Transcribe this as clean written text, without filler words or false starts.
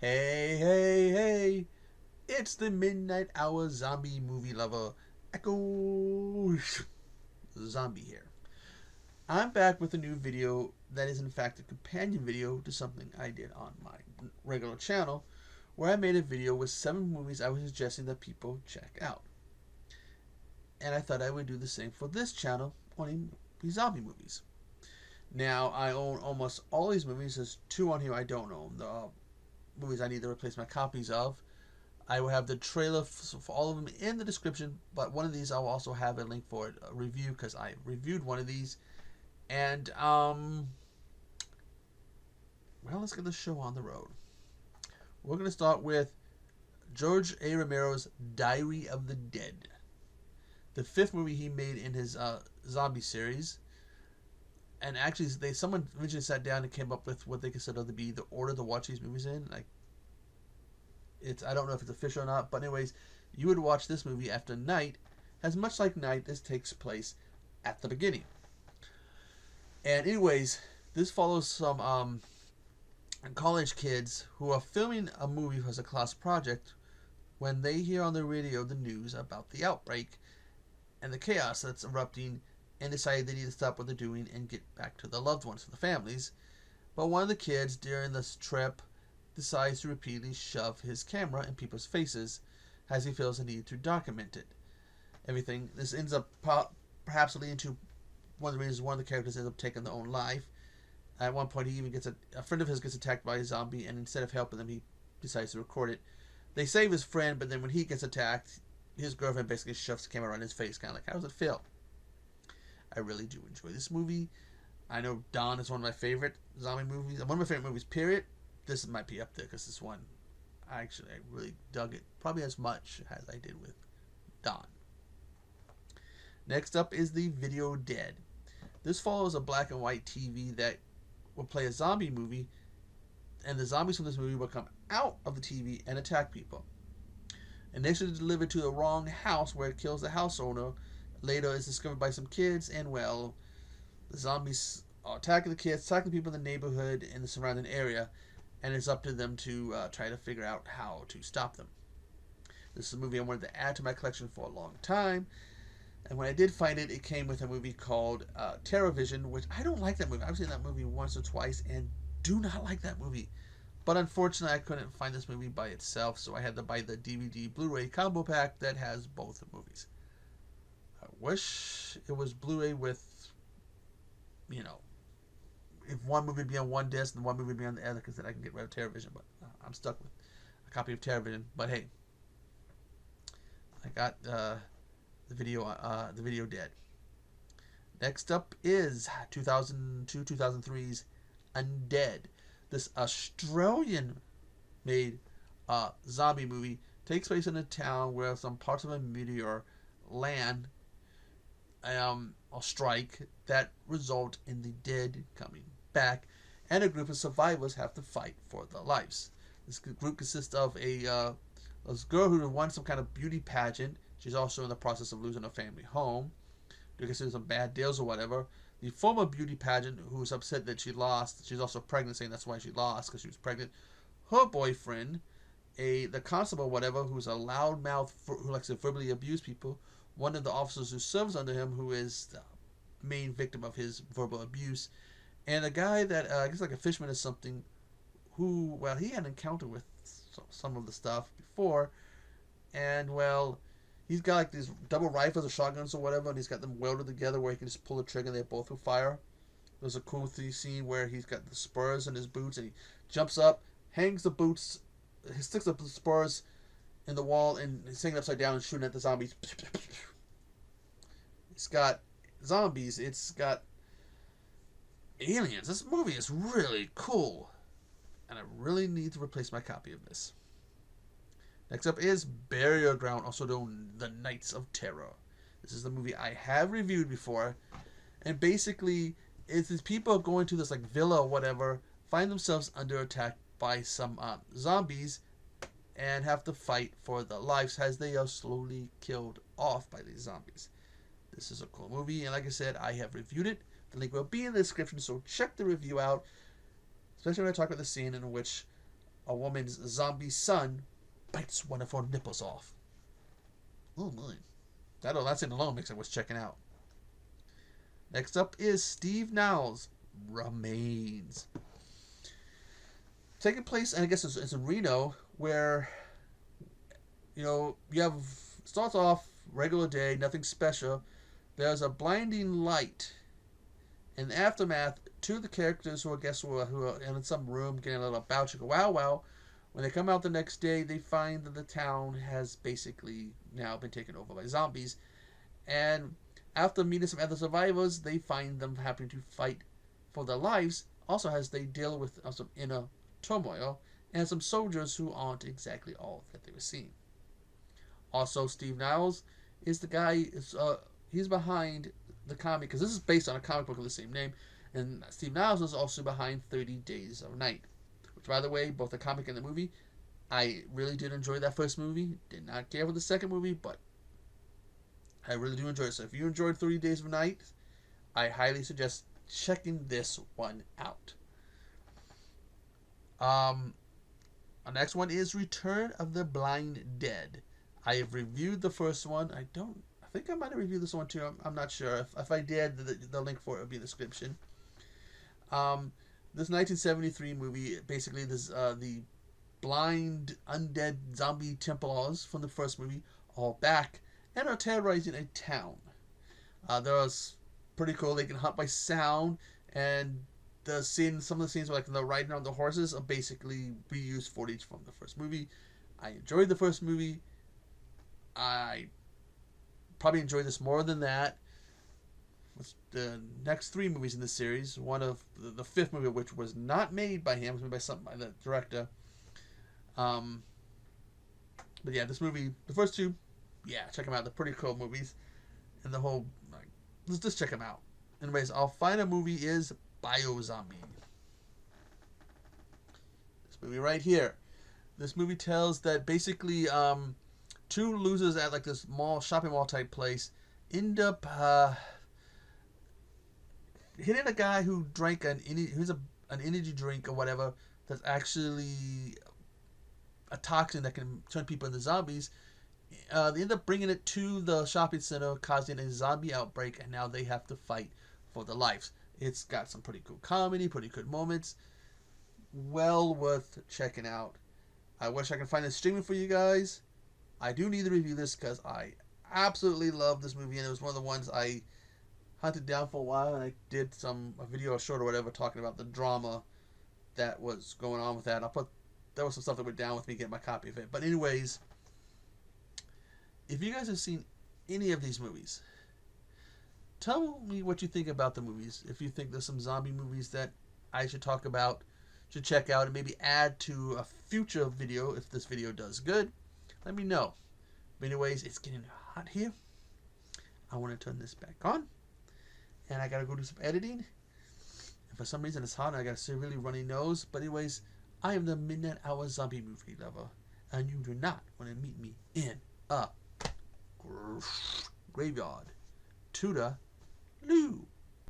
Hey, hey, hey! It's the midnight hour zombie movie lover, Echo Zombie here. I'm back with a new video that is in fact a companion video to something I did on my regular channel, where I made a video with 7 movies I was suggesting that people check out. And I thought I would do the same for this channel, only zombie movies. Now, I own almost all these movies. There's 2 on here I don't own. The movies I need to replace my copies of. I will have the trailer for all of them in the description, but one of these I'll also have a link for a review because I reviewed one of these. And, well, let's get the show on the road. We're going to start with George A. Romero's Diary of the Dead, the 5th movie he made in his zombie series. And actually, someone originally sat down and came up with what they consider to be the order to watch these movies in. I don't know if it's official or not, but anyways, you would watch this movie after Night, as much like Night, this takes place at the beginning. And anyways, this follows some college kids who are filming a movie as a class project when they hear on the radio the news about the outbreak and the chaos that's erupting, and decide they need to stop what they're doing and get back to their loved ones, to the families. But one of the kids during this trip decides to repeatedly shove his camera in people's faces as he feels the need to document it. Everything. This ends up perhaps leading to one of the reasons one of the characters ends up taking their own life. At one point, he even gets a friend of his gets attacked by a zombie, and instead of helping them, he decides to record it. They save his friend, but then when he gets attacked, his girlfriend basically shoves the camera on his face, kind of like, how does it feel? I really do enjoy this movie. I know Dawn is one of my favorite zombie movies. One of my favorite movies, period. This might be up there because this one, I really dug it. Probably as much as I did with Dawn. Next up is the Video Dead. This follows a black and white TV that will play a zombie movie, and the zombies from this movie will come out of the TV and attack people. Initially delivered to the wrong house where it kills the house owner, later is discovered by some kids, and well, the zombies are attacking the kids, attacking the people in the neighborhood and the surrounding area, and it's up to them to try to figure out how to stop them. This is a movie I wanted to add to my collection for a long time, and when I did find it, it came with a movie called Terror Vision, which I don't like that movie. I've seen that movie once or twice and do not like that movie. But unfortunately, I couldn't find this movie by itself, so I had to buy the DVD Blu-ray combo pack that has both movies. I wish it was Blu-ray with, if one movie would be on one disc and one movie would be on the other, because then I can get rid of Terror Vision. But I'm stuck with a copy of Terror Vision. But hey, I got the Video Dead. Next up is 2002-2003's Undead. This Australian-made zombie movie takes place in a town where some parts of a meteor land or strike that result in the dead coming back, and a group of survivors have to fight for their lives. This group consists of a girl who won some kind of beauty pageant. She's also in the process of losing her family home due to some bad deals or whatever. The former beauty pageant, who's upset that she lost, she's also pregnant, saying that's why she lost, because she was pregnant. Her boyfriend, the constable, whatever, who's a loudmouth, who likes to verbally abuse people. One of the officers who serves under him, who is the main victim of his verbal abuse, and a guy that I guess like a fisherman or something, who, well, he had an encounter with some of the stuff before, and well, he's got like these double rifles or shotguns or whatever, and he's got them welded together where he can just pull the trigger and they both will fire. There's a cool scene where he's got the spurs in his boots and he jumps up, hangs the boots, he sticks up the spurs in the wall and he's hanging upside down and shooting at the zombies. It's got zombies, it's got aliens. This movie is really cool, and I really need to replace my copy of this. Next up is Burial Ground, also known The Nights of Terror. This is the movie I have reviewed before, and basically it's these people going to this like villa or whatever, find themselves under attack by some zombies, and have to fight for their lives as they are slowly killed off by these zombies. This is a cool movie, and like I said, I have reviewed it. The link will be in the description, so check the review out, especially when I talk about the scene in which a woman's zombie son bites one of her nipples off. Oh my. That's in alone makes it worth checking out. Next up is Steve Niles' Remains. Taking place, and I guess it's in Reno, where, you have, starts off regular day, nothing special. There's a blinding light. In the aftermath, two of the characters who are in some room getting a little bow chicka wow wow. When they come out the next day, they find that the town has basically now been taken over by zombies. And after meeting some other survivors, they find them having to fight for their lives, also as they deal with some inner turmoil, and some soldiers who aren't exactly all that they were seeing. Also, Steve Niles is the guy, he's behind the comic, because this is based on a comic book of the same name, and Steve Niles is also behind 30 Days of Night, which, by the way, both the comic and the movie, I really did enjoy that first movie. Did not care for the second movie, but I really do enjoy it. So if you enjoyed 30 Days of Night, I highly suggest checking this one out. Our next one is Return of the Blind Dead. I have reviewed the first one. I think I might have reviewed this one too. I'm not sure. If I did, the link for it will be in the description. This 1973 movie, basically, this the blind undead zombie Templars from the first movie are back and are terrorizing a town. They're pretty cool. They can hunt by sound, and some of the scenes where like they're riding on the horses are basically reused footage from the first movie. I enjoyed the first movie. I probably enjoyed this more than that. With the next three movies in this series, one of the fifth movie, which was not made by him, it was made by the director. But yeah, this movie, the first two, yeah, check them out. They're pretty cool movies, and the whole, let's just check them out. Anyways, our final movie is Zombie. This movie right here. This movie tells that basically two losers at like this shopping mall type place end up hitting a guy who drank an energy drink or whatever that's actually a toxin that can turn people into zombies. They end up bringing it to the shopping center, causing a zombie outbreak, and now they have to fight for their lives. It's got some pretty cool comedy, pretty good moments. Well worth checking out. I wish I could find it streaming for you guys. I do need to review this because I absolutely love this movie, and it was one of the ones I hunted down for a while, and I did a video or short or whatever talking about the drama that was going on with that. There was some stuff that went down with me getting my copy of it. But anyways, if you guys have seen any of these movies, tell me what you think about the movies. If you think there's some zombie movies that I should talk about, should check out, and maybe add to a future video if this video does good, let me know. But anyways, it's getting hot here. I want to turn this back on, and I gotta go do some editing. And for some reason it's hot, and I got a severely runny nose. But anyways, I am the Midnight Hour zombie movie lover, and you do not want to meet me in a graveyard. Toodaloo.